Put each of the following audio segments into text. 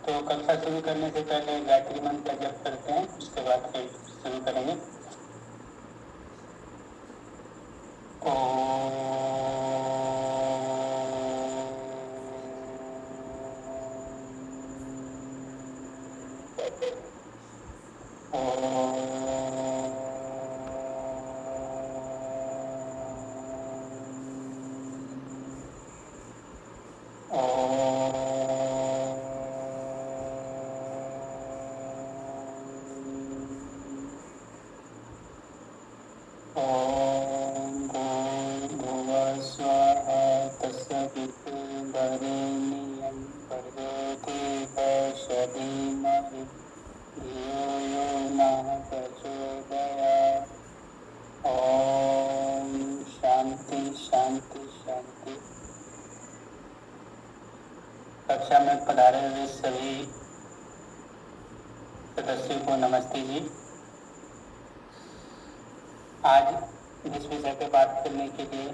तो कक्षा शुरू करने से पहले गायत्री मंत्र का जप करते हैं, उसके बाद फिर शुरू करेंगे। कक्षा में पधारे हुए सभी सदस्यों को नमस्ते जी। आज जिस विषय पे बात करने के लिए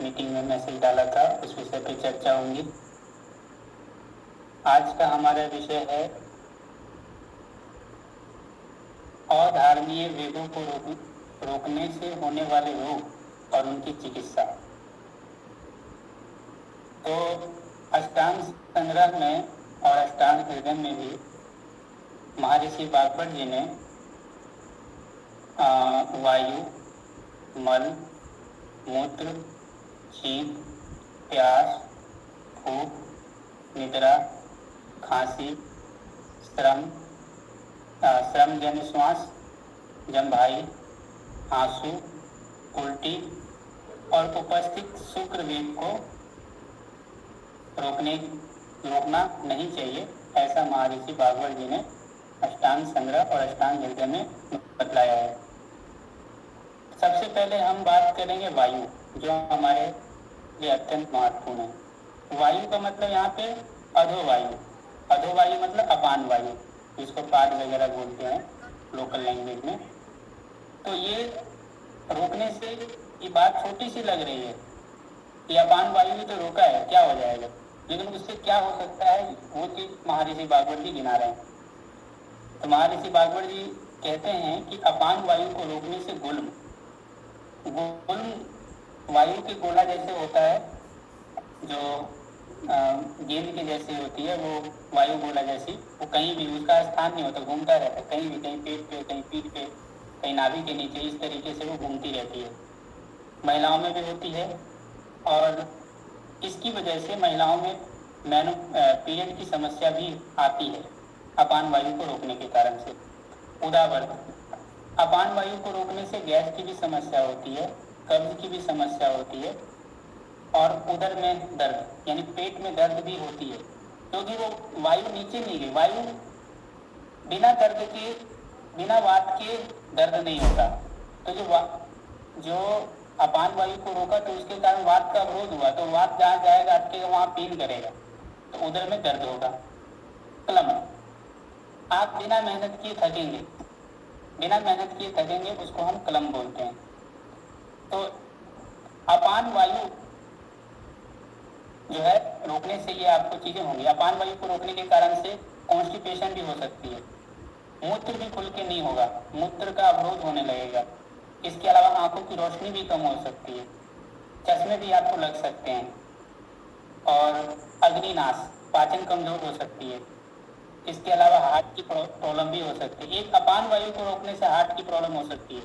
मीटिंग में मैसेज डाला था, उस विषय पे चर्चा होगी। आज का हमारा विषय है अधार्मीय वेगों को रोकने से होने वाले रोग और उनकी चिकित्सा। तो अष्टांग संग्रह में और अष्टांग हृदय में भी महर्षि वाग्भट जी ने वायु, मल, मूत्र, शीत, प्यास, भूख, निद्रा, खांसी, श्रम जन्य श्वास, जम्भाई, आंसू, उल्टी और उपस्थित शुक्र वेग को रोकना नहीं चाहिए, ऐसा महर्षि वाग्भट जी ने अष्टांग संग्रह और अष्टांग हृदय में बतलाया है। सबसे पहले हम बात करेंगे वायु, जो हमारे लिए अत्यंत महत्वपूर्ण है। वायु का मतलब यहाँ पे अधोवायु। अधोवायु मतलब अपान वायु, जिसको पाद वगैरह बोलते हैं लोकल लैंग्वेज में। तो ये रोकने से ये बात छोटी सी लग रही है कि अपान वायु भी तो रोका है, क्या हो जाएगा, लेकिन उससे क्या हो सकता है वो चीज महर्षि वाग्भट जी गिना रहे हैं। तो महर्षि वाग्भट जी कहते हैं कि अपान वायु को रोकने से गुल्म वायु के गोला जैसे होता है, जो गेंद के जैसी होती है, वो वायु गोला जैसी, वो कहीं भी उसका स्थान नहीं होता, घूमता रहता है कहीं भी, कहीं पेट पे, कहीं पीठ पे, कहीं नाभि के नीचे, इस तरीके से वो घूमती रहती है। महिलाओं में भी होती है और इसकी वजह से महिलाओं में पीरियड की समस्या भी आती है अपान वायु को रोकने के कारण से। उदाहरण, अपान वायु को रोकने से गैस की भी समस्या होती है, कब्ज की भी समस्या होती है और उदर में दर्द यानी पेट में दर्द भी होती है, क्योंकि वो वायु नीचे नहीं गई। वायु बिना दर्द के, बिना वात के दर्द नहीं होता। तो जो अपान वायु को रोका तो उसके कारण वात का अवरोध हुआ, तो वात जहाँ जाएगा अटकेगा, वहाँ पीन करेगा, तो उधर में दर्द होगा। क्लम, आप बिना मेहनत किए थकेंगे, बिना मेहनत किए थकेंगे, उसको हम क्लम बोलते हैं। तो अपान वायु जो है रोकने से ये आपको चीजें होंगी। अपान वायु को रोकने के कारण से कॉन्स्टिपेशन भी हो सकती है, मूत्र भी खुल के नहीं होगा, मूत्र का अवरोध होने लगेगा। इसके अलावा आंखों की रोशनी भी कम हो सकती है, चश्मे भी आपको लग सकते हैं और अग्निनाश, पाचन कमजोर हो सकती है। इसके अलावा हार्ट की प्रॉब्लम भी हो सकती है। एक अपान वायु को रोकने से हार्ट की प्रॉब्लम हो सकती है।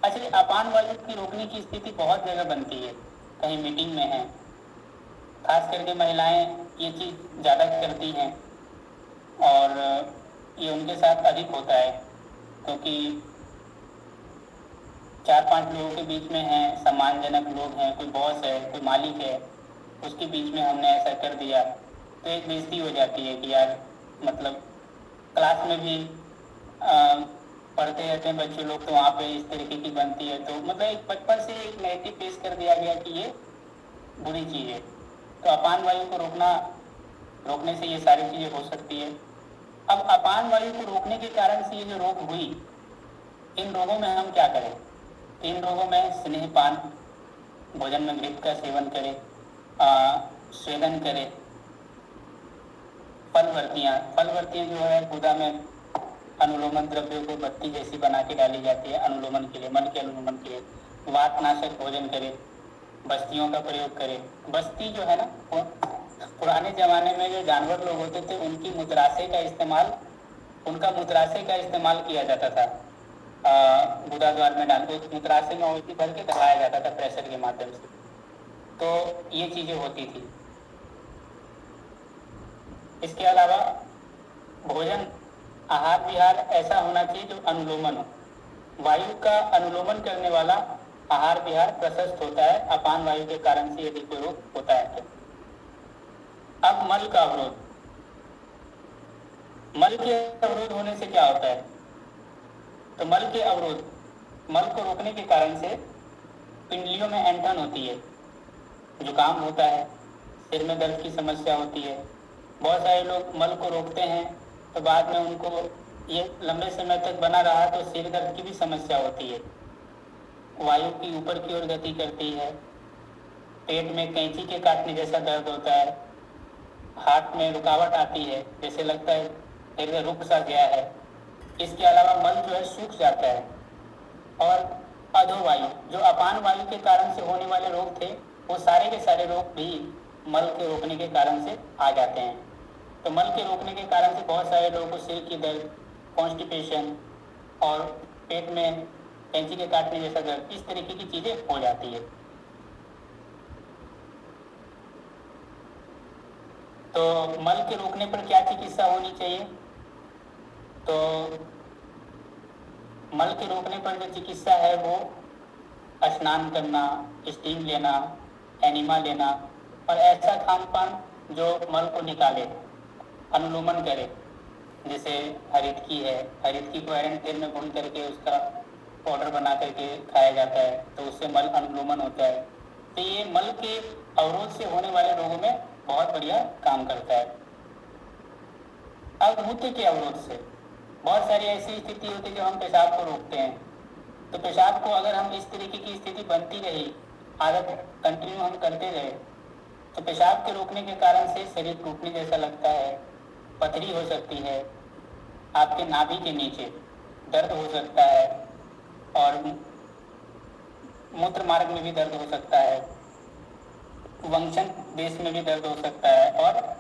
अच्छा, अपान वायु की रोकने की स्थिति बहुत जगह बनती है, कहीं मीटिंग में है, खास करके महिलाएं ये चीज ज्यादा करती हैं और ये उनके साथ अधिक होता है, क्योंकि 4-5 लोगों के बीच में हैं, सम्मानजनक लोग हैं, कोई बॉस है, कोई मालिक है, उसके बीच में हमने ऐसा कर दिया तो एक बेइज्जती हो जाती है कि यार, मतलब क्लास में भी पढ़ते रहते हैं बच्चे लोग, तो वहाँ पे इस तरीके की बनती है। तो मतलब एक बचपन से एक नेगेटिव पेश कर दिया गया कि ये बुरी चीज़ है। तो अपान वायु को रोकने से ये सारी चीज़ें हो सकती है। अब अपान वायु को रोकने के कारण से ये जो रोग हुई, इन रोगों में हम क्या करें? इन रोगों में स्नेहपान, भोजन में घृत का सेवन करें, स्वेदन करें, फल फलवर्तियाँ जो है गुदा में अनुलोमन द्रव्यों को बत्ती जैसी बना के डाली जाती है अनुलोमन के लिए, मन के अनुलोमन के लिए। वातनाशक भोजन करे, बस्तियों का प्रयोग करे। बस्ती जो है ना, पुराने जमाने में जो जानवर लोग होते थे उनका मूत्राशय का इस्तेमाल किया जाता था। गुदा द्वार में डाल के मूत्राशय में औषधि भर के दबाया जाता था प्रेशर के माध्यम से। तो ये चीजें होती थी। इसके अलावा भोजन आहार विहार ऐसा होना चाहिए जो अनुलोमन हो। वायु का अनुलोमन करने वाला आहार विहार प्रशस्त होता है अपान वायु के कारण से यदि कोई रोग होता है तो। अब मल का अवरोध। मल के अवरोध होने से क्या होता है? तो मल के अवरोध, मल को रोकने के कारण से पिंडलियों में ऐंठन होती है, जुकाम होता है, सिर में दर्द की समस्या होती है। बहुत सारे लोग मल को रोकते हैं तो बाद में उनको ये लंबे समय तक बना रहा तो सिर दर्द की भी समस्या होती है। वायु की ऊपर की ओर गति करती है, पेट में कैंची के काटने जैसा दर्द होता है, हार्ट में रुकावट आती है, जैसे लगता है हृदय रुक सा गया है। इसके अलावा मल जो है सूख जाता है। और अधोवायु, जो अपान वायु के कारण से होने वाले रोग थे, वो सारे के सारे रोग भी मल के रोकने के कारण से आ जाते हैं। तो मल के रोकने के कारण से बहुत सारे लोगों को सिर की दर्द, कॉन्स्टिपेशन और पेट में कैंची के काटने जैसा दर्द, इस तरीके की चीजें हो जाती है। तो मल के रोकने पर क्या चिकित्सा होनी चाहिए? तो मल के रोकने पर जो चिकित्सा है वो स्नान करना, स्टीम लेना, एनिमा लेना और ऐसा खान पान जो मल को निकाले, अनुलोमन करे। जैसे हरितकी है, हरितकी को अरंड तेल में भून करके उसका पाउडर बना करके खाया जाता है तो उससे मल अनुलोमन होता है। तो ये मल के अवरोध से होने वाले रोगों में बहुत बढ़िया काम करता है। अब मूत्र के अवरोध से बहुत सारी ऐसी स्थिति होती है जो हम पेशाब को रोकते हैं। तो पेशाब को अगर हम इस तरीके की स्थिति बनती रही, आदत कंटिन्यू हम करते रहे, तो पेशाब के रोकने के कारण से शरीर टूटने जैसा लगता है, पथरी हो सकती है, आपके नाभि के नीचे दर्द हो सकता है और मूत्र मार्ग में भी दर्द हो सकता है, वंशन देश में भी दर्द हो सकता है। और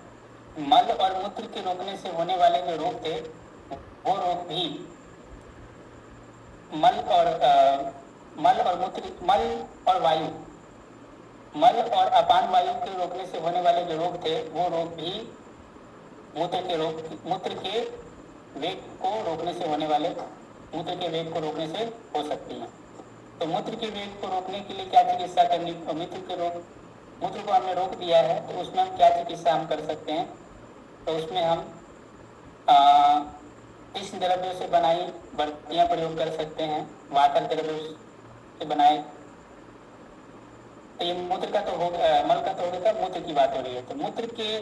मल और मूत्र के रोकने से होने वाले जो रोग थे वो रोग भी मल और अपान वायु के रोकने से होने वाले जो रोग थे वो रोग भी मूत्र के वेग को रोकने से होने वाले मूत्र के वेग को रोकने से हो सकती हैं। तो मूत्र के वेग को रोकने के लिए क्या चिकित्सा करनी? मूत्र को हमने रोक दिया है तो उसमें हम क्या चिकित्सा हम कर सकते हैं? तो उसमें हम कृष्ण द्रव्यों से बनाई बर्तियाँ प्रयोग कर सकते हैं, वातर द्रव्यों से बनाए। तो ये मूत्र का तो हो मल का तो हो गया, मूत्र की बात हो रही है। तो मूत्र के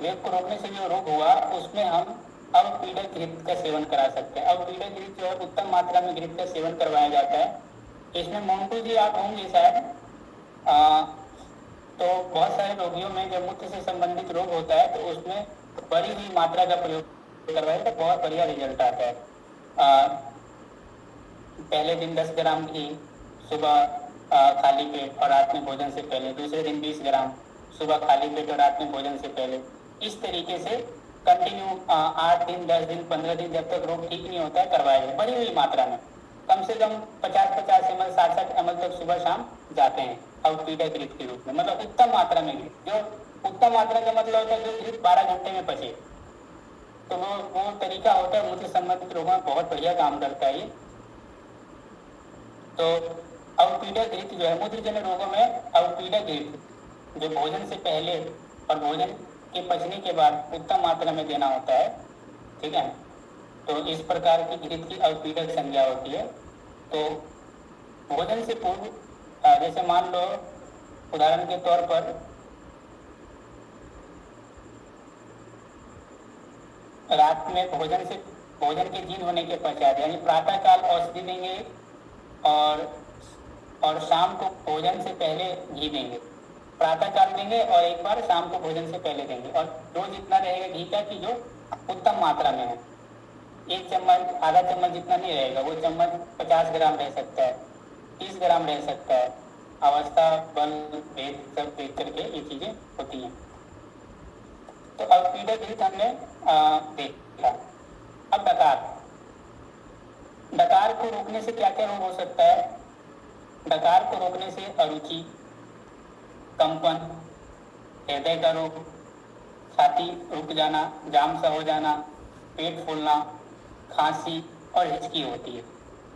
वेग को रोकने से जो रोग हुआ उसमें हम अवपीडक घृत का सेवन करा सकते हैं। अवपीडक घृत जो है उत्तम मात्रा में घृत का सेवन करवाया जाता है। इसमें मोन्टू जी आप होंगे शायद। तो बहुत सारे रोगियों में जब मूत्र से संबंधित रोग होता है तो उसमें बड़ी हुई मात्रा का प्रयोग करवाए तो बहुत बढ़िया रिजल्ट आता है। पहले दिन 10 ग्राम घी सुबह खाली पेट और रात में भोजन से पहले, दूसरे दिन 20 ग्राम सुबह खाली पेट और रात में भोजन से पहले। इस तरीके से कंटिन्यू 8 दिन, 10 दिन, 15 दिन, जब तक रोग ठीक नहीं होता है करवाया जाए बड़ी हुई मात्रा में। कम से कम 50-50 ml, 60-60 ml तक सुबह शाम जाते हैं अवपीडक घृत के रूप में। मतलब उत्तम मात्रा में घृत, जो उत्तम मात्रा का मतलब होता है जो घृत 12 घंटे में पचे, तो वो तरीका होता है। मूत्र संबंधित रोगों में बहुत बढ़िया काम करता है ये। तो अवपीडक घृत जो है मूत्रजन्य रोगों में अवपीडक घृत जो भोजन से पहले और भोजन के पचने के बाद उत्तम मात्रा में देना होता है। ठीक है, तो इस प्रकार की घृत की अवपीडक संज्ञा होती है। तो भोजन से पूर्व जैसे मान लो उदाहरण के तौर पर रात में भोजन के जीर्ण होने के पश्चात यानी प्रातः काल औषधि देंगे और शाम को भोजन से पहले घी देंगे। प्रातः काल देंगे और एक बार शाम को भोजन से पहले देंगे। और डोज इतना रहेगा घी का कि जो उत्तम मात्रा में है। 1 चम्मच, आधा चम्मच जितना नहीं रहेगा, वो चम्मच 50 ग्राम रह सकता है, 30 ग्राम रह सकता है। अवस्था, बल, भेद सब देख करके ये चीजें होती हैं। तो अब पीड़ित हित हमने देखा। अब डकार, डकार को रोकने से क्या क्या रोग हो सकता है? डकार को रोकने से अरुचि, कंपन, हृदय का रोग, छाती रुक जाना, जाम सा हो जाना, पेट फूलना, खांसी और हिचकी होती है।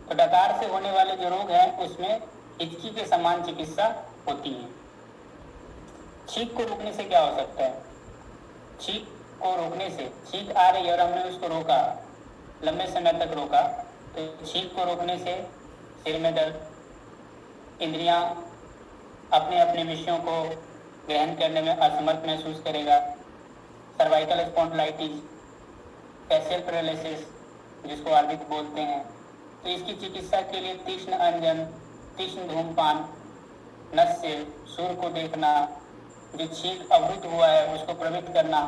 तो डकार से होने वाले जो रोग हैं उसमें हिचकी के समान चिकित्सा होती है। छींक को रोकने से क्या हो सकता है? छींक को रोकने से, छींक आ रही है और हमने उसको रोका, लंबे समय तक रोका, तो छींक को रोकने से सिर में दर्द, इंद्रियां अपने अपने विषयों को ग्रहण करने में असमर्थ महसूस करेगा, सर्वाइकल स्पॉन्डिलाइटिस, फैशियल पैरालिसिस जिसको आर्बिक बोलते हैं। तो इसकी चिकित्सा के लिए तीक्ष्ण अंजन, तीक्ष्ण धूमपान, नस्य, सूर्य को देखना, जो छींक अवरुद्ध हुआ है उसको प्रवृत्त करना,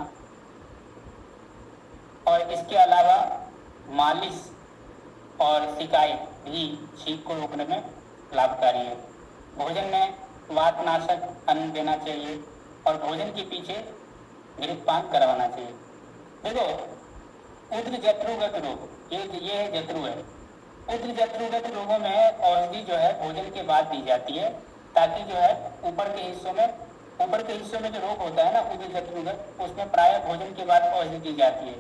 और इसके अलावा मालिश और सिकाई भी छींक को रोकने में लाभकारी है। भोजन में वातनाशक अन्न देना चाहिए और भोजन के पीछे घृतपान करवाना चाहिए। देखो, उद्र जत्रुगत रोग, ये है जत्रु है। उद्र जत्रुगत रोगों में औषधि जो है भोजन के बाद दी जाती है, ताकि जो है ऊपर के हिस्सों में जो रोग होता है ना उद्र जत्रुगत, उसमें प्राय भोजन के बाद औषधि दी जाती है,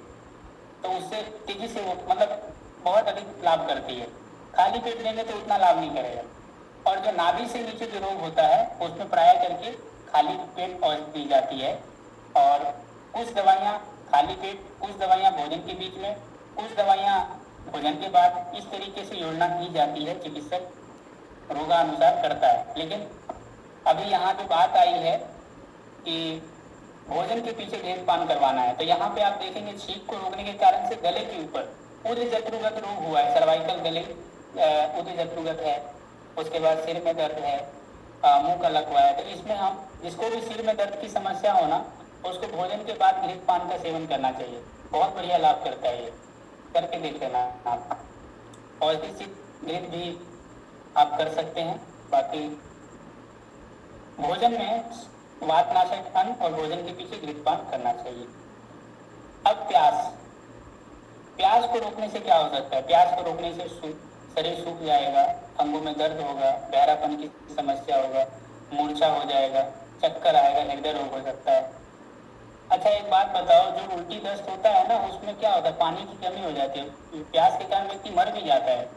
तो उससे तेजी से वो मतलब बहुत अधिक लाभ करती है। खाली पेट लेंगे तो उतना लाभ नहीं करेगा। और जो नाभि से नीचे जो रोग होता है उसमें प्राय करके खाली पेट औषधि दी जाती है, और कुछ दवाइयाँ खाली पेट, कुछ दवाइयाँ भोजन के बीच में, कुछ दवाइयाँ भोजन के बाद, इस तरीके से योजना की जाती है। चिकित्सक रोगानुसार करता है। लेकिन अभी यहाँ जो बात आई है कि भोजन के पीछे घृतपान करवाना है, तो यहाँ पे आप देखेंगे छींक को रोकने के कारण से गले के ऊपर उद्र जत्रुगत रोग हुआ है, सर्वाइकल गले उद्र जत्रुगत है, उसके बाद सिर में दर्द है, मुंह का लकवा है। तो इसमें हम जिसको भी सिर में दर्द की समस्या हो ना, उसको भोजन के बाद घृतपान का सेवन करना चाहिए। बहुत बढ़िया लाभ करता है, ये करके देख लेना आप। औषधि सिद्ध घृत भी आप कर सकते हैं। बाकी भोजन में वातनाशक अन्न और भोजन के पीछे घृतपान करना चाहिए। अब प्यास, प्यास को रोकने से क्या हो सकता है? प्यास को रोकने से शरीर सूख जाएगा, अंगों में दर्द होगा, बहरापन की समस्या होगा, मूर्छा हो जाएगा, चक्कर आएगा, हृदय रोग हो सकता है। अच्छा, एक बात बताओ, जो उल्टी दस्त होता है ना, उसमें क्या होता है? पानी की कमी हो जाती है। प्यास के कारण व्यक्ति मर भी जाता है।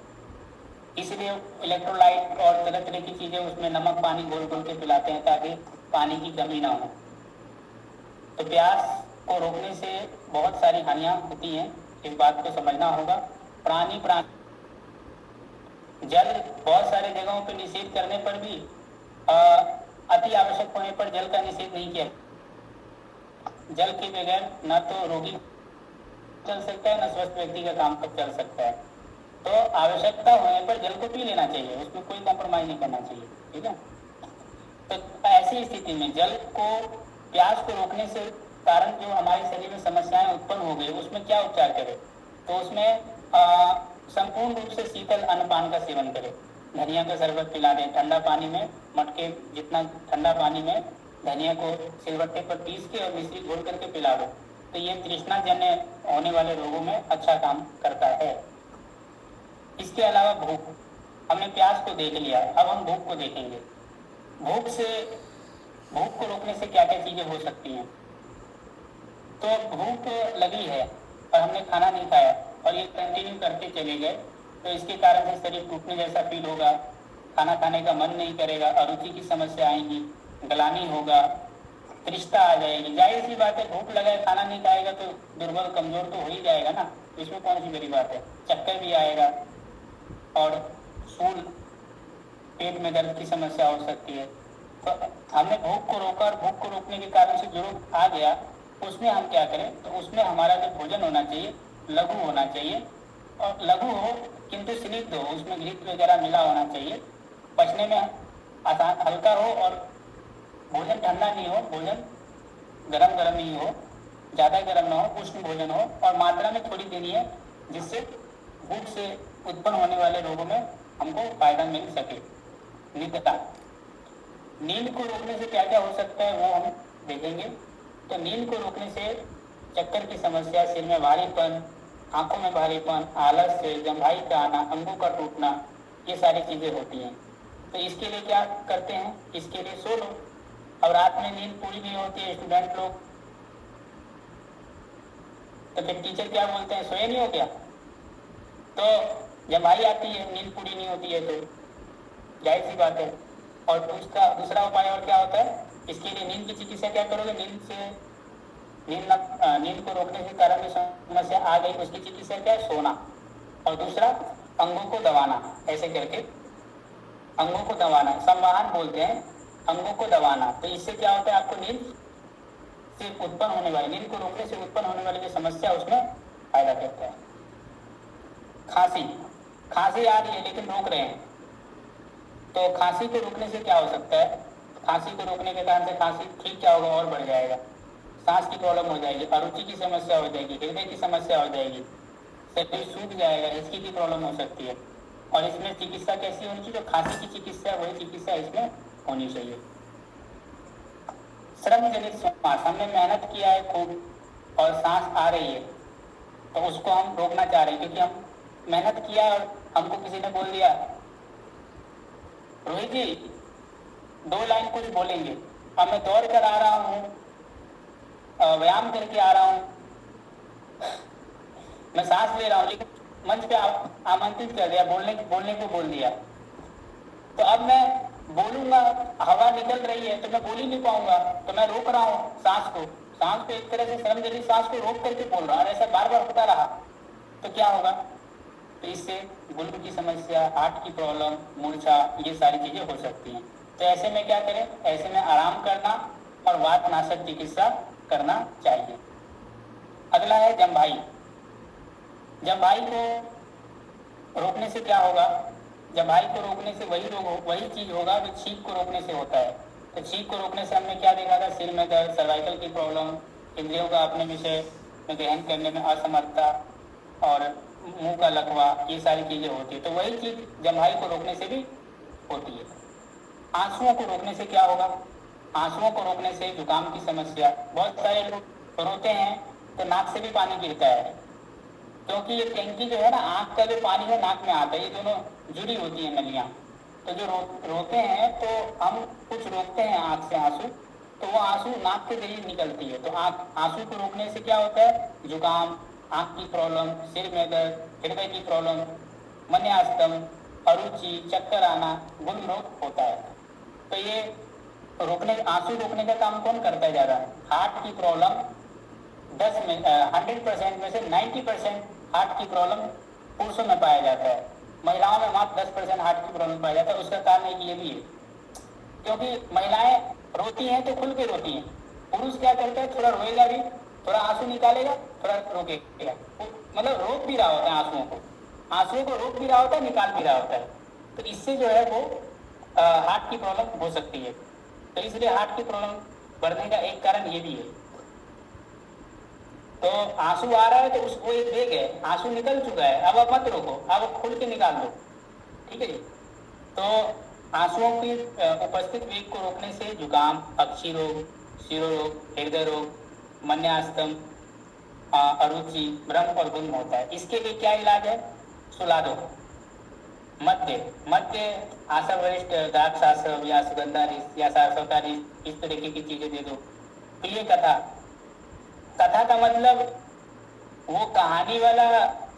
इसलिए इलेक्ट्रोलाइट और तरह तरह की चीजें उसमें नमक पानी घोल घोल के पिलाते हैं ताकि पानी की कमी ना हो। तो प्यास को रोकने से बहुत सारी हानियां होती हैं, इस बात को समझना होगा। प्राणी जल बहुत सारे जगहों पर निषेध करने पर भी अति आवश्यक होने पर जल का निषेध नहीं किया। जल के बगैर न तो रोगी चल सकता है, न स्वस्थ व्यक्ति का काम चल सकता है। तो आवश्यकता होने पर जल को पी लेना चाहिए, उसमें कोई कॉम्प्रोमाइज नहीं करना चाहिए, ठीक है। तो ऐसी स्थिति में जल को, प्यास को रोकने से कारण जो हमारे शरीर में समस्याएं उत्पन्न हो गई, उसमें क्या उपचार करें? तो उसमें संपूर्ण रूप से शीतल अन्नपान का सेवन करें। धनिया का शरबत पिला दें ठंडा पानी में, मटके जितना ठंडा पानी में धनिया को सिलबट्टे पर पीस के और मिश्री घोल करके पिला दो। तो ये तृष्णाजन्य होने वाले रोगों में अच्छा काम करता है। इसके अलावा भूख, हमने प्यास को देख लिया, अब हम भूख को देखेंगे। भूख को रोकने से क्या क्या चीजें हो सकती हैं? तो भूख लगी है और हमने खाना नहीं खाया और ये कंटिन्यू करते चले गए, तो इसके कारण से शरीर टूटने जैसा फील होगा, खाना खाने का मन नहीं करेगा, अरुचि की समस्या आएगी, गलानी होगा, तृष्णा आ जाएगी। जाहिर सी बात है, भूख लगा है खाना नहीं खाएगा तो दुर्बल कमजोर तो हो ही जाएगा ना, इसमें कौन सी बड़ी बात है। चक्कर भी आएगा और सूल, पेट में दर्द की समस्या हो सकती है। तो हमने भूख को रोका और भूख को रोकने के कारण से जो रोग आ गया, उसमें हम क्या करें? तो उसमें हमारा जो भोजन होना चाहिए लघु होना चाहिए, और लघु हो किंतु स्निग्ध हो, उसमें घृत वगैरह मिला होना चाहिए, पचने में आसान, हल्का हो और भोजन ठंडा नहीं हो, भोजन गरम गरम ही हो, ज़्यादा गरम ना हो, उष्ण भोजन हो और मात्रा में थोड़ी देनी है, जिससे भूख से उत्पन्न होने वाले रोगों में हमको फायदा मिल सके। निद्रा, नींद को रोकने से क्या क्या हो सकता है वो हम देखेंगे। तो नींद को रोकने से चक्कर की समस्या, सिर में भारीपन, आंखों में भारीपन, आलस से जम्भाई का आना, अंगों का टूटना, ये सारी चीज़ें होती हैं। तो इसके लिए क्या करते हैं, इसके लिए सो लो। अब रात में नींद पूरी नहीं होती है स्टूडेंट लोग, तो फिर टीचर क्या बोलते हैं, सोए नहीं हो क्या? तो जम्भाई आती है, नींद पूरी नहीं होती है, तो जाहिर सी बात है। और उसका दूसरा उपाय और क्या होता है, इसके लिए नींद की चिकित्सा क्या करोगे, नींद को रोकने के कारण जो समस्या आ गई उसकी चिकित्सा क्या है, सोना। और दूसरा अंगों को दबाना, ऐसे करके अंगों को दबाना, संवाहन बोलते हैं, अंगों को दबाना। तो इससे क्या होता है, आपको नींद से उत्पन्न होने वाली, नींद को रोकने से उत्पन्न होने वाली जो समस्या उसमें फायदा करता है। खांसी, खांसी आ रही है लेकिन रोक रहे हैं, तो खांसी को रोकने से क्या हो सकता है, खांसी को रोकने के कारण से खांसी ठीक क्या होगा, और बढ़ जाएगा, सांस की प्रॉब्लम हो जाएगी, अरुचि की समस्या हो जाएगी, हृदय की समस्या हो जाएगी, शरीर सूख जाएगा, हिचकी की प्रॉब्लम हो सकती है। और इसमें चिकित्सा कैसी होनी चाहिए, जो खांसी की चिकित्सा वही चिकित्सा इसमें होनी चाहिए। श्रम जनित श्वास, हमने मेहनत किया है खूब और सांस आ रही है, तो उसको हम रोकना चाह रहे हैं, क्योंकि हम मेहनत किया और हमको किसी ने बोल दिया, रोहित जी 2 लाइन कुछ बोलेंगे, अब मैं दौड़ कर आ रहा हूँ, व्यायाम करके आ रहा हूँ, मैं सांस ले रहा हूँ, लेकिन मंच पे आमंत्रित कर दिया, बोलने को बोल दिया, तो अब मैं बोलूंगा, हवा निकल रही है तो मैं बोल ही नहीं पाऊंगा, तो मैं रोक रहा हूँ सांस को एक तरह से श्रमजनित सांस को रोक करके बोल रहा हूँ, और ऐसा बार बार होता रहा तो क्या होगा, तो इससे गुल्म की समस्या, हार्ट की प्रॉब्लम, मूर्छा, ये सारी चीजें हो सकती हैं। तो ऐसे में क्या करें, ऐसे में आराम करना और वातनाशक चिकित्सा करना चाहिए। अगला है जम्भाई। जम्भाई को रोकने से क्या होगा, जम्भाई को रोकने से वही चीज होगा जो छींक को रोकने से होता है। तो छींक को रोकने से हमने क्या देखा था, सिर में दर्द, सर्वाइकल की प्रॉब्लम, इंद्रियों का अपने विषय में ग्रहण करने में असमर्थता और मुंह का लकवा, ये सारी चीजें होती है। तो वही चीज जम्भाई को रोकने से भी होती है। आंसुओं को रोकने से क्या होगा, आंसुओं को रोकने से जुकाम की समस्या, बहुत सारे लोग रोते हैं तो नाक से भी पानी गिरता है, क्योंकि ये टैंकी जो है ना, आंख का जो पानी है नाक में आता है, ये दोनों जुड़ी होती है नलियां। तो जो रोते हैं तो हम कुछ रोकते हैं आंख से आंसू, तो वो आंसू नाक के जरिए निकलती है। तो आंसू को रोकने से क्या होता है, जुकाम, आंख की प्रॉब्लम, सिर में दर्द, हृदय की प्रॉब्लम, मन्यास्तम, अरुचि, चक्कर आना, गुल्म रोग होता है। तो ये आंसू रोकने का काम कौन करता है ज्यादा, हार्ट की प्रॉब्लम 100% में से 90% हार्ट की प्रॉब्लम पुरुषों में पाया जाता है, महिलाओं में मात्र 10% हार्ट की प्रॉब्लम पाया जाता है। उसका कारण एक ये भी है, क्योंकि महिलाएं रोती हैं तो खुल के रोती हैं, पुरुष क्या करता है, थोड़ा रोएगा भी, थोड़ा आंसू निकालेगा, थोड़ा रोकेगा, मतलब रोक भी रहा होता है आंसुओं को रोक भी रहा होता है, निकाल भी रहा होता है। तो इससे जो है वो हार्ट की प्रॉब्लम हो सकती है। तो इसलिए हार्ट की प्रॉब्लम बढ़ने का एक कारण ये भी है। तो आंसू आ रहा है तो उसको एक वेग है, आंसू निकल चुका है, अब आप मत रोको, अब खुल के निकाल दो, ठीक है जी। तो आंसुओं की उपस्थित वेग को रोकने से जुकाम, अक्षी रोग, शिरोरोग, हृदय रोग, मन्यास्तम, अरुचि, भ्रम और गुल्म होता है। इसके लिए क्या इलाज है, सुला दो, मध्य आशा वरिष्ठ, द्राक्षासव या सुगंधा रिस या सरसों का रिस, इस तरीके की चीजें दे दो। प्रिय कथा, कथा का मतलब वो कहानी वाला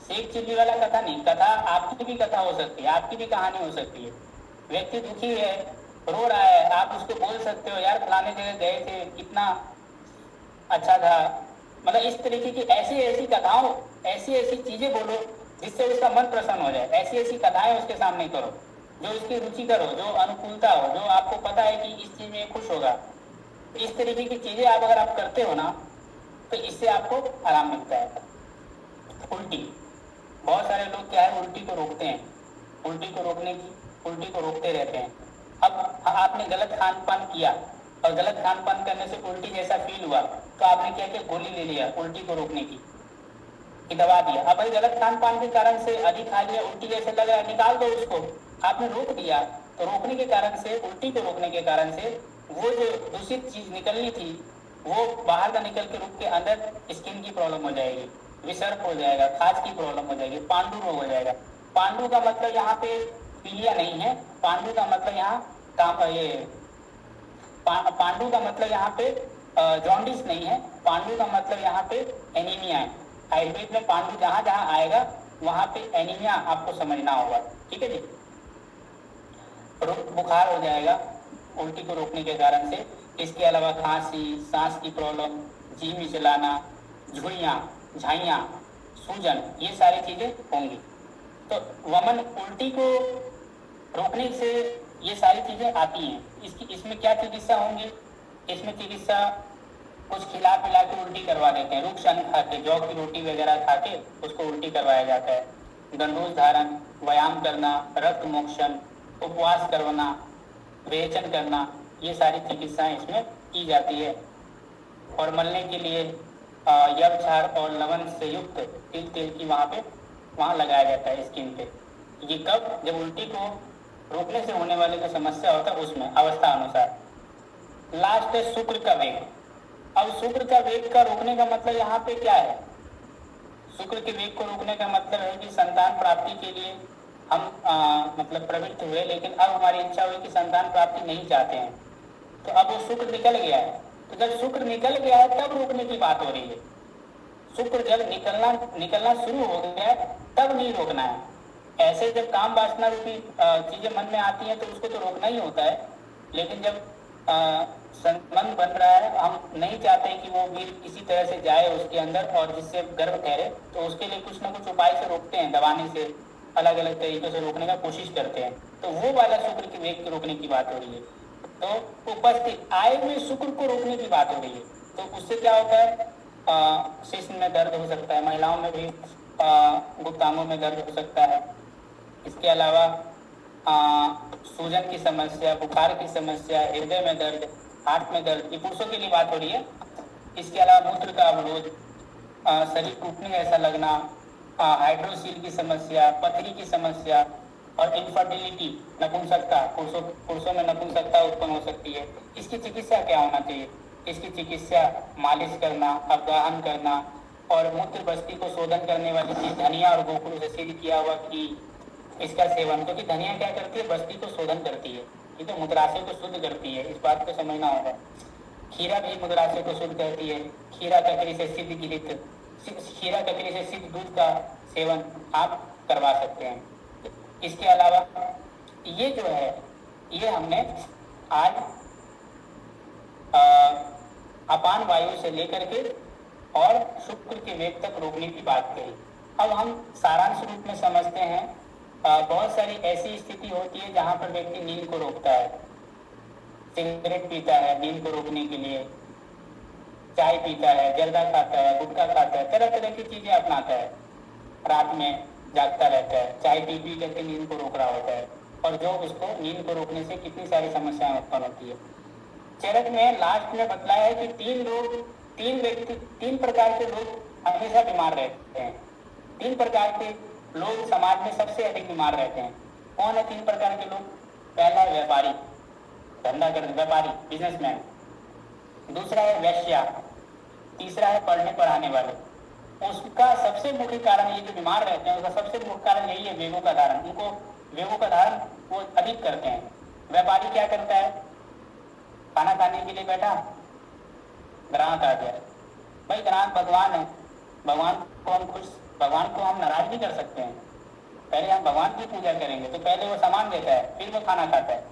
शेख चिल्ली वाला कथा नहीं, कथा आपकी भी कथा हो सकती है, आपकी भी कहानी हो सकती है। व्यक्ति दुखी है, रो रहा है, आप उसको बोल सकते हो, यार फलाने जगह गए थे, कितना अच्छा था, मतलब इस तरीके की ऐसी ऐसी कथाओं, ऐसी ऐसी चीजें बोलो जिससे उसका मन प्रसन्न हो जाए। ऐसी ऐसी कथाएं उसके सामने करो जो उसकी रुचि करो, जो अनुकूलता हो, जो आपको पता है कि इस चीज में खुश होगा। इस तरीके की चीजें आप अगर आप करते हो ना, तो इससे आपको आराम मिलता है। उल्टी, बहुत सारे लोग क्या है, उल्टी को रोकते हैं, उल्टी को रोकते रहते हैं। अब आपने गलत खान पान किया, और गलत खान पान करने से उल्टी जैसा फील हुआ तो आपने क्या किया, गोली ले लिया उल्टी को रोकने की दवा दिया। अब भाई गलत खान पान के कारण से अधिक खा लिया, उल्टी जैसे लग रहा है, निकाल दो उसको, आपने रोक दिया। तो रोकने के कारण से, उल्टी को रोकने के कारण से वो जो दूषित चीज निकलनी थी वो बाहर का निकल के रुक के अंदर स्किन की प्रॉब्लम हो जाएगी, विसर्प हो जाएगा, खाज की प्रॉब्लम हो जाएगी, पांडु रोग हो जाएगा। पांडु का मतलब यहाँ पे पीलिया नहीं है, पांडु का मतलब यहाँ काम ये पांडु का मतलब यहाँ पे जॉन्डिस नहीं है, पांडु का मतलब यहाँ पे एनीमिया है। आयुर्वेद में पांडु जहां जहां आएगा वहां पे एनीमिया आपको समझना होगा, ठीक है जी। बुखार हो जाएगा उल्टी को रोकने के कारण से। इसके अलावा खांसी, सांस की प्रॉब्लम, जी मिचलाना, झुइयाँ, झाइयाँ, सूजन, ये सारी चीजें होंगी। तो वमन उल्टी को रोकने से ये सारी चीजें आती हैं। इसमें क्या चिकित्सा होंगी, इसमें चिकित्सा कुछ खिला पिला के उल्टी करवा देते हैं, रूक्ष अन्न खा के, जौ की रोटी वगैरह खा के उसको उल्टी करवाया जाता है। गंडूस धारण, व्यायाम करना, रक्त मोक्षण, उपवास करवाना, विरेचन करना, ये सारी चिकित्साएं इसमें की जाती है। और मलने के लिए यवक्षार और लवण से युक्त तिल तेल की वहाँ लगाया जाता है स्किन पे। ये कब, जब उल्टी को रोकने से होने वाले जो समस्या होता है उसमें अवस्था अनुसार। लास्ट है शुक्र का वेग। अब शुक्र का वेग का रोकने का मतलब यहाँ पे क्या है, शुक्र के वेग को रोकने का मतलब है कि संतान प्राप्ति के लिए हम मतलब प्रवृत्त हुए, लेकिन अब हमारी इच्छा हुई कि संतान प्राप्ति नहीं चाहते हैं, तो अब वो शुक्र निकल गया है। तो जब शुक्र निकल गया है तब रोकने की बात हो रही है। शुक्र जब निकलना शुरू हो गया है तब नहीं रोकना है। ऐसे जब काम वासना रूपी चीजें मन में आती हैं तो उसको तो रोकना ही होता है, लेकिन जब मन बन रहा है, हम नहीं चाहते कि वो वीर किसी तरह से जाए उसके अंदर और जिससे गर्भ ठहरे, तो उसके लिए कुछ ना कुछ उपाय से रोकते हैं, दबाने से, अलग अलग तरीके से रोकने का कोशिश करते हैं। तो वो वाला शुक्र के वेग को रोकने की बात हो रही है। तो उपस्थित आय में शुक्र को रोकने की बात हो रही है। तो उससे क्या होता है, शिश्न में दर्द हो सकता है, महिलाओं में भी गुप्तांगों में दर्द हो सकता है। इसके अलावा सूजन की समस्या, बुखार की समस्या, हृदय में दर्द, हार्ट में दर्द, ये पुरुषों के लिए बात हो रही है। इसके अलावा मूत्र का अवरोध, शरीर टूटने ऐसा लगना, हाइड्रोसील की समस्या, पथरी की समस्या और इनफर्टिलिटी, नपुंसकता, पुरुषों में नपुंसकता उत्पन्न हो सकती है। इसकी चिकित्सा क्या होना चाहिए, इसकी चिकित्सा मालिश करना, अवगाहन करना और मूत्र बस्ती को शोधन करने वाली चीज धनिया और गोखरू से सिद्ध किया हुआ कि इसका सेवन, क्योंकि धनिया क्या करती है, बस्ती को शोधन करती है, ठीक है, मूत्राशय को शुद्ध करती है, इस बात को समझना होगा। खीरा भी मूत्राशय को शुद्ध करती है। खीरा ककड़ी से सिद्ध गिरित, खीरा ककड़ी से सिद्ध दूध का सेवन आप करवा सकते हैं। इसके अलावा ये जो है, ये हमने आज अपान वायु से लेकर के और शुक्र के वेग तक रोकने की बात कही। अब हम सारांश रूप में समझते हैं। बहुत सारी ऐसी स्थिति होती है जहां पर व्यक्ति नींद को रोकता है, सिगरेट पीता है नींद को रोकने के लिए, चाय पीता है, जर्दा खाता है, गुटखा खाता है, तरह तरह की चीजें अपनाता है, रात में जागता रहता है, चाय पी पी करके नींद को रोक रहा होता है, और जो उसको नींद को रोकने से कितनी सारी समस्याएं उत्पन्न होती है। चरक में लास्ट में बतलाया है कि तीन प्रकार के लोग हमेशा बीमार रहते हैं। तीन प्रकार के लोग समाज में सबसे अधिक बीमार रहते हैं। कौन है तीन प्रकार के लोग? पहला है व्यापारी, धंधा करने व्यापारी, बिजनेसमैन। दूसरा है वैश्या, तीसरा है पढ़ने पढ़ाने वाले। उसका सबसे मुख्य कारण, ये जो बीमार रहते हैं उसका सबसे मुख्य कारण यही है, वेगों का धारण। उनको वेगों का धारण वो अधिक करते हैं। व्यापारी क्या करता है, खाना खाने के लिए बैठा, ग्राहक आ गया, भाई ग्राहक भगवान है, भगवान को हम नाराज नहीं कर सकते हैं। पहले हम भगवान की पूजा करेंगे, तो पहले वो सामान देता है, फिर वो खाना खाता है।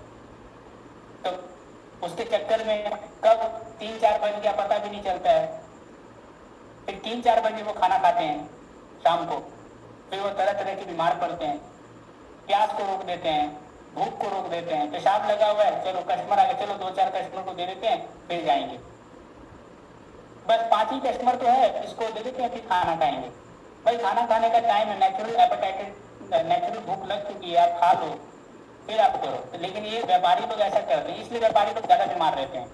तो उसके चक्कर में कब 3-4 बज गया पता भी नहीं चलता है। फिर 3-4 बजे वो खाना खाते हैं शाम को, फिर वो तरह तरह के बीमार पड़ते हैं। प्यास को रोक देते हैं, भूख को रोक देते हैं, पेशाब लगा हुआ है, चलो कस्टमर आ गए, चलो 2-4 कस्टमर को दे देते हैं, फिर जाएंगे। बस 5 ही कस्टमर तो है, इसको दे देते हैं, फिर खाना खाएंगे। भाई खाना खाने का टाइम है, नेचुरल भूख लग चुकी है, आप खा लो फिर आप करो। लेकिन ये व्यापारी लोग ऐसा करते हैं, इसलिए व्यापारी लोग ज्यादा बीमार रहते हैं।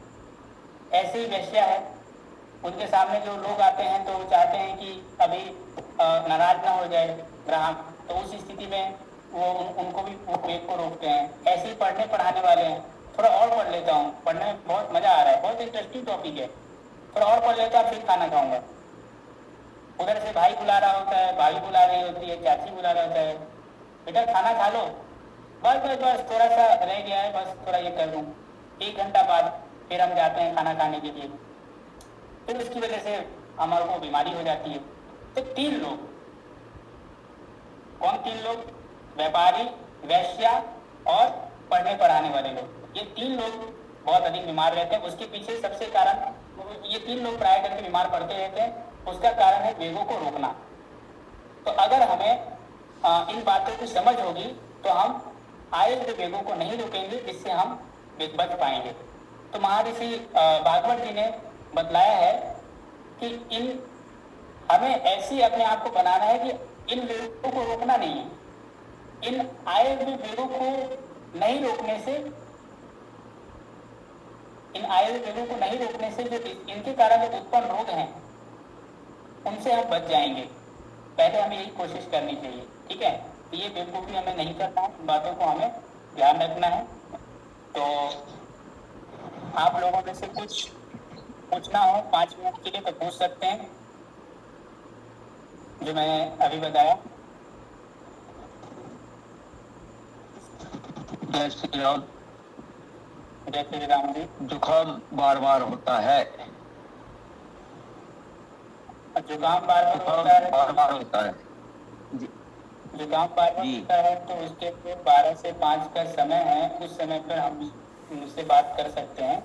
ऐसे ही वैश्या है, उनके सामने जो लोग आते हैं तो वो चाहते हैं कि अभी नाराज ना हो जाए ग्राहक, तो उस स्थिति में वो उनको भी वो वेग को रोकते हैं। ऐसे ही पढ़ने पढ़ाने वाले हैं, थोड़ा और पढ़ लेता हूँ, पढ़ने में बहुत मजा आ रहा है, बहुत इंटरेस्टिंग टॉपिक है, थोड़ा और पढ़ लेता फिर खाना खाऊंगा। उधर से भाई बुला रहा होता है, भाभी बुला रही होती है, चाची बुला रहा होता है, बेटा खाना खा लो, बस बस बस थोड़ा सा रह गया है, बस थोड़ा ये कर लूँ। 1 घंटा बाद फिर हम जाते हैं खाना खाने के लिए, फिर उसकी वजह से हमारे को बीमारी हो जाती है। तो 3 लोग, कौन 3 लोग? व्यापारी, वैश्या और पढ़ने पढ़ाने वाले लोग, ये 3 लोग बहुत अधिक बीमार रहते हैं। उसके पीछे सबसे कारण, ये 3 लोग प्राय करके बीमार पड़ते रहते हैं, उसका कारण है वेगों को रोकना। तो अगर हमें इन बातों की समझ होगी तो हम आए हुए वेगों को नहीं रोकेंगे, जिससे हम बच पाएंगे। तो महर्षि भागवत जी ने बतलाया है कि इन हमें ऐसी अपने आप को बनाना है कि इन वेगों को रोकना नहीं है। इन आए हुए वेगों को नहीं रोकने से, इन आए हुए वेगों को नहीं रोकने से जो इनके कारण जो उत्पन्न रोग हैं उनसे हम बच जाएंगे। पहले हमें यही कोशिश करनी चाहिए, ठीक है। तो ये बेवकूफ़ी हमें नहीं करना है, इन बातों को हमें ध्यान रखना है। तो आप लोगों में से कुछ पूछना हो 5 मिनट के लिए तो पूछ सकते हैं, जो मैंने अभी बताया। जय श्री राम। जय श्री राम जी। जुकाम बार बार होता है, जुकाम बार बार होता है, बार बार होता है जी। जुकाम बार बार होता है तो उसके लिए 12 से 5 का समय है, उस समय पर हम मुझसे बात कर सकते हैं।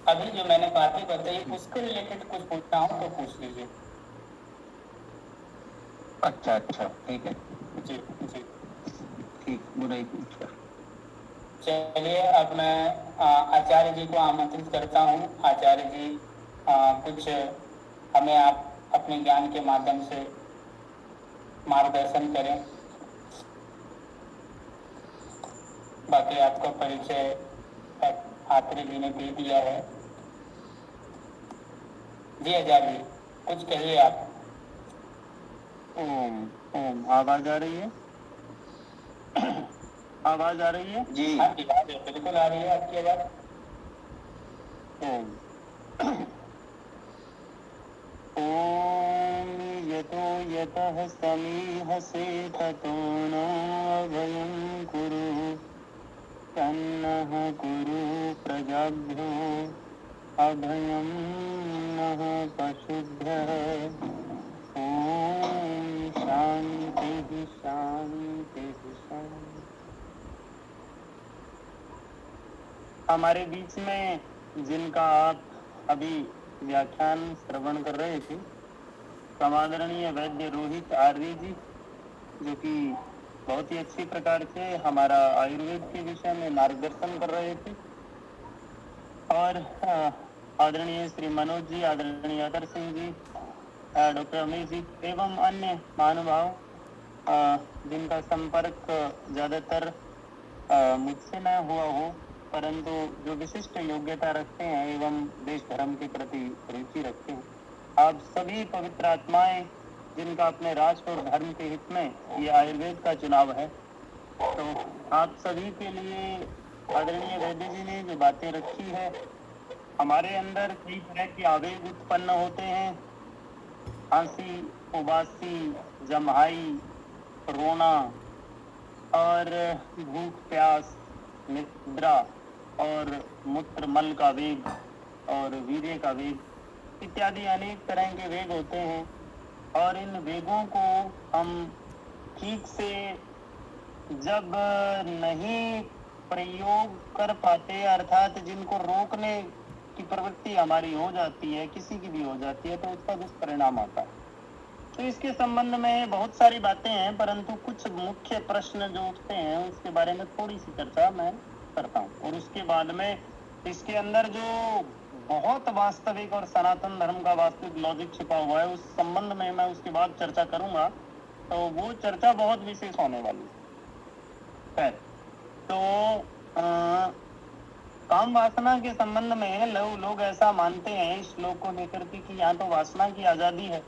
अभी जो मैंने बातें बताई उसके रिलेटेड कुछ पूछना हो तो पूछ लीजिए। अच्छा अच्छा ठीक है जी जी ठीक, बुराई पूछ कर। चलिए अब मैं आचार्य जी को आमंत्रित करता हूँ। आचार्य जी कुछ हमें आप अपने ज्ञान के माध्यम से मार्गदर्शन करें। बाकी आपका परिचय आचार्य जी ने दे दिया है। जी आचार्य जी कुछ कहिए आप। ओम ओम, आवाज आ रही है? आवाज आ रही है? जी हाँ जी बिल्कुल आ रही है आपकी आवाज। ओम ओम यतो यतः समीहसे ततो नो अभयं कुरु तन्नः कुरु प्रजाभ्यो अभयं नः पशुभ्यः। ओम शांति शांति शांति। हमारे बीच में जिनका आप अभी व्याख्यान श्रवण कर रहे थे, समादरणीय वैद्य रोहित आर्य जी, जो कि बहुत ही अच्छी प्रकार से हमारा आयुर्वेद के विषय में मार्गदर्शन कर रहे थे, और आदरणीय श्री मनोज जी, आदरणीय अदर सिंह जी, डॉक्टर अमीर जी एवं अन्य महानुभाव जिनका संपर्क ज़्यादातर मुझसे न हुआ हो, परंतु जो विशिष्ट योग्यता रखते हैं एवं देश धर्म के प्रति रुचि रखते हैं, आप सभी पवित्र आत्माएं जिनका अपने राष्ट्र और धर्म के हित में ये आयुर्वेद का चुनाव है, तो आप सभी के लिए आदरणीय वैद्य जी ने जो बातें रखी है, हमारे अंदर कई तरह के आवेग उत्पन्न होते हैं, खांसी, उबासी, जम्हाई, रोना और भूख प्यास, निद्रा और मूत्र मल का वेग और वीर्य का वेग इत्यादि अनेक तरह के वेग होते हैं। और इन वेगों को हम ठीक से जब नहीं प्रयोग कर पाते, अर्थात जिनको रोकने की प्रवृत्ति हमारी हो जाती है, किसी की भी हो जाती है, तो उसका दुष्परिणाम आता है। तो इसके संबंध में बहुत सारी बातें हैं, परंतु कुछ मुख्य प्रश्न जो उठते हैं उसके बारे में थोड़ी सी चर्चा मैं करता हूँ, और उसके बाद में इसके अंदर जो बहुत वास्तविक और सनातन धर्म का वास्तविक लॉजिक छिपा हुआ है उस संबंध में मैं उसके बाद चर्चा करूंगा, तो वो चर्चा बहुत विशेष होने वाली है। तो काम वासना के संबंध में लोग ऐसा मानते हैं इस श्लोक को लेकर के कि यहाँ तो वासना की आजादी है,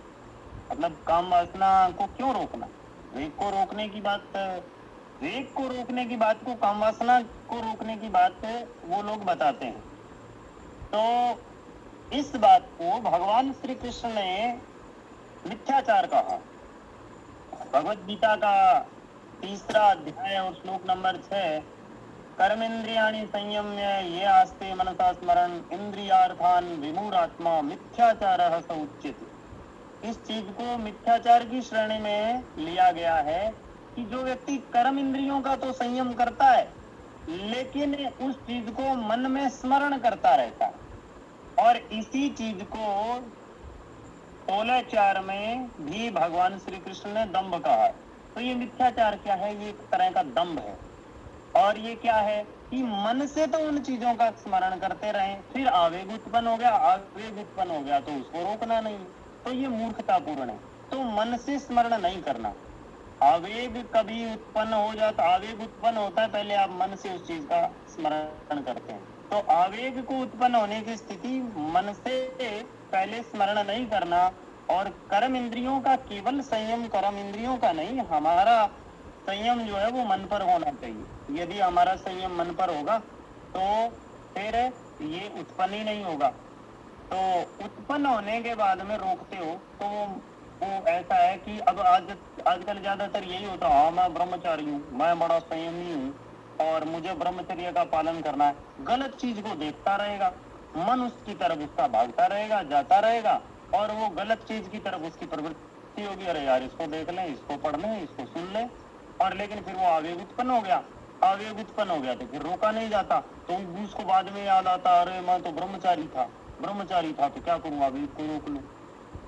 मतलब काम वासना को क्यों रोकना, वेग को रोकने की बात, वेग को रोकने की बात को, काम वासना को रोकने की बात वो लोग बताते हैं। तो इस बात को भगवान श्री कृष्ण ने मिथ्याचार कहा। भगवत गीता का 3रा अध्याय और श्लोक नंबर 6, कर्मेंद्रियाणि संयम्य ये आस्ते मनसा स्मरण इंद्रियार्थान विमूढ़ात्मा मिथ्याचारः स उच्यते। इस चीज को मिथ्याचार की श्रेणी में लिया गया है कि जो व्यक्ति कर्म इंद्रियों का तो संयम करता है लेकिन उस चीज को मन में स्मरण करता रहता है, और इसी चीज को 16:4 में भी भगवान श्री कृष्ण ने दंभ कहा है। तो ये मिथ्याचार क्या है? ये एक तरह का दंभ है। और ये क्या है कि मन से तो उन चीजों का स्मरण करते रहे, फिर आवेग उत्पन्न हो गया, आवेग उत्पन्न हो गया तो उसको रोकना नहीं, तो ये मूर्खतापूर्ण है। तो मन से स्मरण नहीं करना, आवेग कभी उत्पन्न हो जाता, आवेग उत्पन्न होता है पहले आप मन से उस चीज का स्मरण करते हैं, तो आवेग को उत्पन्न होने की स्थिति मन से पहले स्मरण नहीं करना। और कर्म इंद्रियों का केवल संयम, कर्म इंद्रियों का नहीं, हमारा संयम जो है वो मन पर होना चाहिए। यदि हमारा संयम मन पर होगा तो फिर ये उत्पन्न ही नहीं होगा। तो उत्पन्न होने के बाद में रोकते हो तो वो ऐसा है कि अब आजकल ज्यादातर यही होता है, हाँ मैं ब्रह्मचारी हूँ, मैं बड़ा संयमी हूँ और मुझे ब्रह्मचर्य का पालन करना है। गलत चीज को देखता रहेगा, मन उसकी तरफ उसका भागता रहेगा, जाता रहेगा, और वो गलत चीज की तरफ उसकी प्रवृत्ति होगी, अरे यार इसको देख लें, इसको पढ़ लें, इसको सुन लें, और लेकिन फिर वो आवेग उत्पन्न हो गया, आवेग उत्पन्न हो गया तो फिर रोका नहीं जाता, तो उसको बाद में याद आता, अरे मैं तो ब्रह्मचारी था तो क्या करूँ, आवेग को रोक लूं,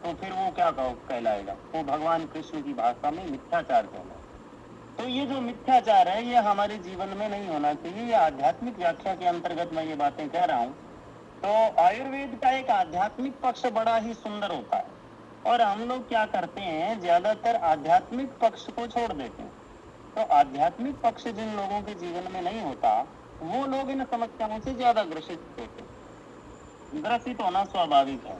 तो फिर वो क्या कहलाएगा? वो भगवान कृष्ण की भाषा में मिथ्याचार कहलाएगा। तो ये जो मिथ्याचार है ये हमारे जीवन में नहीं होना चाहिए। ये आध्यात्मिक व्याख्या के अंतर्गत मैं ये बातें कह रहा हूँ। तो आयुर्वेद का एक आध्यात्मिक पक्ष बड़ा ही सुंदर होता है, और हम लोग क्या करते हैं, ज्यादातर आध्यात्मिक पक्ष को छोड़ देते हैं। तो आध्यात्मिक पक्ष जिन लोगों के जीवन में नहीं होता वो लोग इन समस्याओं से ज्यादा ग्रसित होते हैं। ग्रसित होना स्वाभाविक है।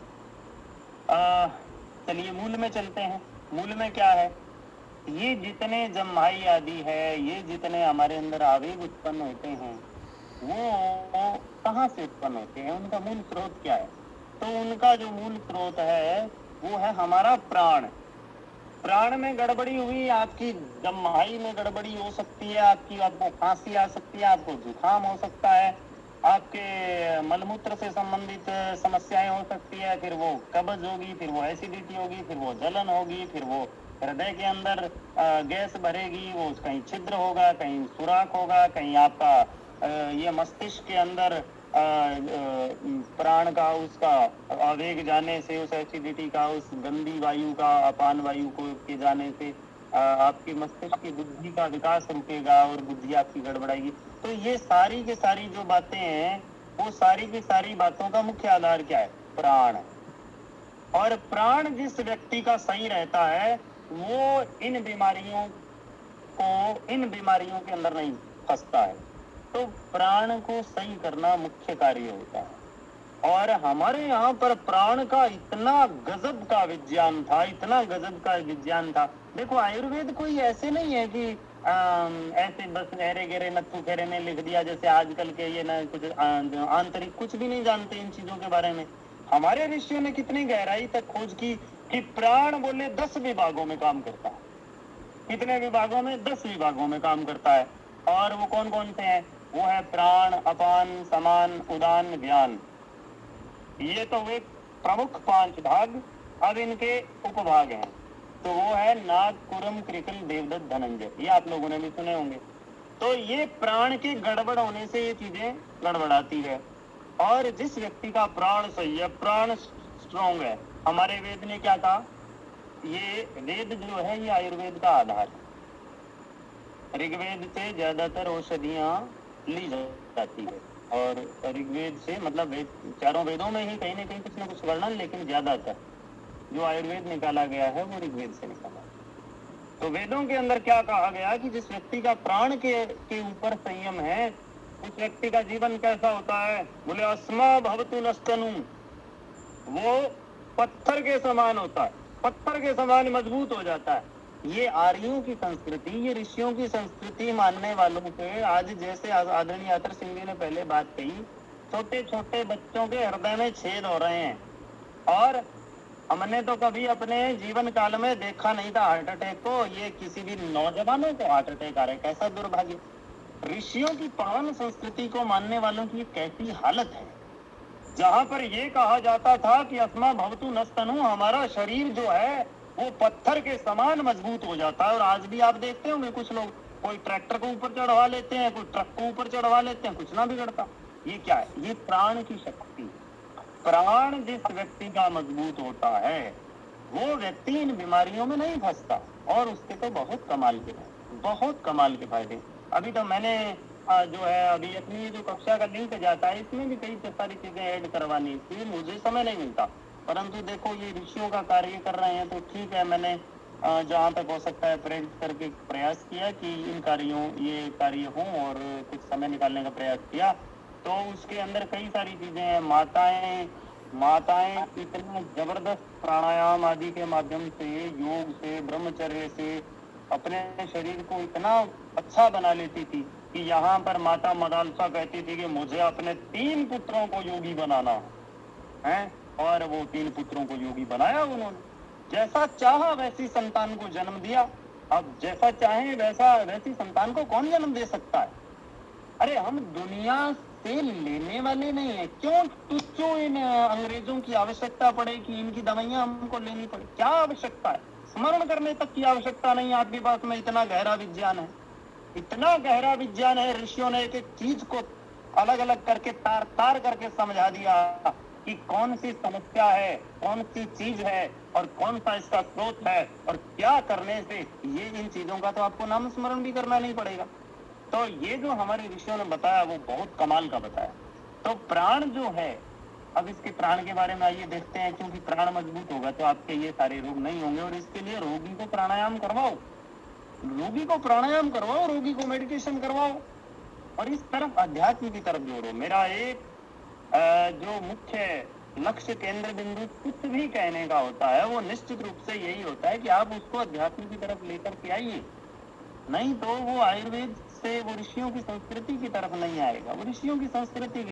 चलिए मूल में चलते हैं। मूल में क्या है? ये जितने जम्हाई आदि है, ये जितने हमारे अंदर आवेग उत्पन्न होते हैं वो कहाँ से उत्पन्न होते हैं, उनका मूल स्रोत क्या है? तो उनका जो मूल स्रोत है वो है हमारा प्राण। प्राण में गड़बड़ी हुई, आपकी जम्हाई में गड़बड़ी हो सकती है, आपको खांसी आ सकती है, आपको जुकाम हो सकता है, आपके मलमूत्र से संबंधित समस्याएं हो सकती है, फिर वो कब्ज होगी, फिर वो एसिडिटी होगी, फिर वो जलन होगी, फिर वो हृदय के अंदर गैस भरेगी, वो कहीं छिद्र होगा, कहीं सुराख होगा, कहीं आपका ये मस्तिष्क के अंदर प्राण का उसका आवेग जाने से, उस एसिडिटी का, उस गंदी वायु का, अपान वायु को के जाने से आपकी मस्तिष्क की बुद्धि का विकास रुकेगा और बुद्धि आपकी गड़बड़ाएगी। तो ये सारी की सारी जो बातें हैं वो सारी की सारी बातों का मुख्य आधार क्या है? प्राण। और प्राण जिस व्यक्ति का सही रहता है वो इन बीमारियों के अंदर नहीं फंसता है। तो प्राण को सही करना मुख्य कार्य होता है। और हमारे यहाँ पर प्राण का इतना गजब का विज्ञान था, इतना गजब का विज्ञान था। देखो आयुर्वेद कोई ऐसे नहीं है कि ऐसे बस गहरे गहरे नत्थु खेरे ने लिख दिया, जैसे आजकल के ये ना कुछ आंतरिक कुछ भी नहीं जानते इन चीजों के बारे में। हमारे ऋषियों ने कितनी गहराई तक खोज की कि प्राण बोले 10 विभागों में काम करता है। कितने विभागों में? 10 विभागों में काम करता है। और वो कौन कौन से हैं? वो है प्राण, अपान, समान, उदान, व्यान। ये तो वे प्रमुख 5 भाग। अब इनके उपभाग हैं, तो वो है नाग, कुरम, कृकल, देवदत्त, धनंजय। ये आप लोगों ने भी सुने होंगे। तो ये प्राण के गड़बड़ होने से ये चीजें गड़बड़ाती है। और जिस व्यक्ति का प्राण सही है, प्राण स्ट्रॉन्ग है, हमारे वेद ने क्या कहा? ये वेद जो है ये आयुर्वेद का आधार है। ऋग्वेद से ज्यादातर औषधियां ली जाती है, और ऋग्वेद से मतलब चारों वेदों में ही कहीं ना कहीं कुछ ना कुछ वर्णन, लेकिन ज्यादातर जो आयुर्वेद निकाला गया है वो ऋग्वेद से निकाला। तो वेदों के अंदर क्या कहा गया कि जिस व्यक्ति का प्राण के ऊपर संयम है उस व्यक्ति का जीवन कैसा होता है? बोले अस्मा भवतु नस्तनु, वो पत्थर के समान होता है, पत्थर के समान मजबूत हो जाता है। ये आर्यों की संस्कृति, ये ऋषियों की संस्कृति मानने वालों के आज, जैसे आदरणीय अतर सिंह जी ने पहले बात कही, छोटे छोटे बच्चों के हृदय में छेद हो रहे हैं। और हमने तो कभी अपने जीवन काल में देखा नहीं था हार्ट अटैक को, ये किसी भी नौजवानों को हार्ट अटैक आ रहा है। कैसा दुर्भाग्य! ऋषियों की पावन संस्कृति को मानने वालों की कैसी हालत है, जहां पर ये कहा जाता था कि अस्मा भवतु नस्तनु, हमारा शरीर जो है वो पत्थर के समान मजबूत हो जाता है। और आज भी आप देखते होंगे कुछ लोग, कोई ट्रैक्टर को ऊपर चढ़वा लेते हैं, कोई ट्रक को ऊपर चढ़वा लेते हैं, कुछ ना बिगड़ता। ये क्या है? ये प्राण की शक्ति। प्राण जिस व्यक्ति का मजबूत होता है वो व्यक्ति इन बीमारियों में नहीं फंसता, और उसके तो बहुत कमाल के फायदे। अभी तो मैंने जो है अभी अपनी जो कक्षा का लिंक जाता है, इसमें भी कई सारी चीजें ऐड करवानी थी, मुझे समय नहीं मिलता। परंतु देखो, ये ऋषियों का कार्य कर रहे हैं तो ठीक है, मैंने जहाँ तक हो सकता है प्रेरित करके प्रयास किया कि इन ये कार्य हों, और कुछ समय निकालने का प्रयास किया। तो उसके अंदर कई सारी चीजें हैं। माताएं इतना जबरदस्त प्राणायाम आदि के माध्यम से, योग से, ब्रह्मचर्य से अपने शरीर को इतना अच्छा बना लेती थी कि यहाँ पर माता मदालसा कहती थी कि मुझे अपने 3 पुत्रों को योगी बनाना है, और वो 3 पुत्रों को योगी बनाया उन्होंने। जैसा चाहा वैसी संतान को जन्म दिया। अब जैसा चाहे वैसी संतान को कौन जन्म दे सकता है? अरे हम दुनिया से लेने वाले नहीं है, क्यों इन अंग्रेजों की आवश्यकता पड़े कि इनकी दवाइयां हमको लेनी पड़े? क्या आवश्यकता है? स्मरण करने तक की आवश्यकता नहीं। आपके पास में इतना गहरा विज्ञान है, इतना गहरा विज्ञान है। ऋषियों ने एक एक चीज को अलग अलग करके तार करके समझा दिया कि कौन सी समस्या है, कौन सी चीज है, और कौन सा इसका स्रोत है, और क्या करने से ये इन चीजों का तो आपको नाम स्मरण भी करना नहीं पड़ेगा। तो ये जो हमारे ऋषियों ने बताया वो बहुत कमाल का बताया। तो प्राण जो है, अब इसके प्राण के बारे में आइए देखते हैं, क्योंकि प्राण मजबूत होगा तो आपके ये सारे रोग नहीं होंगे। और इसके लिए रोगी को प्राणायाम करवाओ, रोगी को मेडिटेशन करवाओ, और इस तरफ अध्यात्म की तरफ जोड़ो। मेरा एक जो मुख्य लक्ष्य केंद्र बिंदु कुछ भी कहने का होता है, वो निश्चित रूप से यही होता है कि आप उसको अध्यात्म की तरफ लेकर के आइए, नहीं तो वो आयुर्वेद से वो ऋषियों की संस्कृति की तरफ नहीं आएगा। वो ऋषियों की संस्कृति